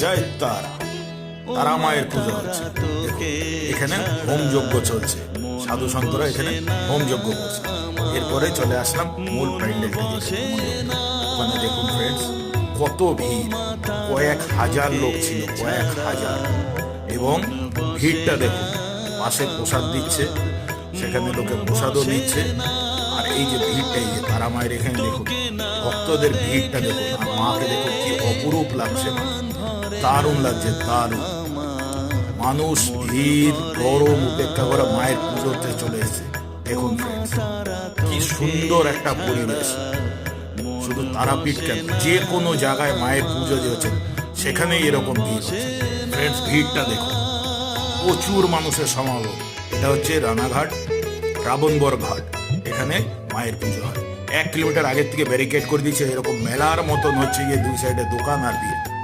জয় তারা, তারা মায়ের পুজো হচ্ছে। এখানে হোম যজ্ঞ চলছে, সাধু সন্তরা এখানে হোম যজ্ঞ করছে। এরপরে চলে আসলাম মূল প্যান্ডেল। ওখানে দেখুন ফ্রেন্ডস, কত ভিড়, কয়েক হাজার লোক ছিল, কয়েক হাজার। এবং ভিড়টা দেখুন, পাশে প্রসাদ দিচ্ছে, সেখানে লোকে প্রসাদও দিচ্ছে। আর এই যে ভিড়টা, এই যে তারা মায়ের এখানে দেখুন, ভক্তদের ভিড়টা দেখুন, আর মাকে দেখুন কি অপরূপ লাগছে, দারুণ লাগছে, দারুণ। মানুষ ভিড় গরম উপেক্ষা করে মায়ের পুজোতে চলে এসেছে। দেখুন ফ্রেন্ডস, কি সুন্দর একটা পরিবেশ। শুধু তারাপীঠ কেন, যে কোনো জায়গায় মায়ের পুজো যে হচ্ছে সেখানেই এরকম ভিড় হচ্ছে। ফ্রেন্ডস, ভিড়টা দেখুন, প্রচুর মানুষের সমাগম। এটা হচ্ছে রানাঘাট রাবণবর ঘাট, এখানে মায়ের পুজো হয়। 1 কিলোমিটার আগের থেকে ব্যারিকেড করে দিচ্ছে, এরকম মেলার মতন হচ্ছে, গিয়ে দুই সাইডে দোকান আর ভিড়।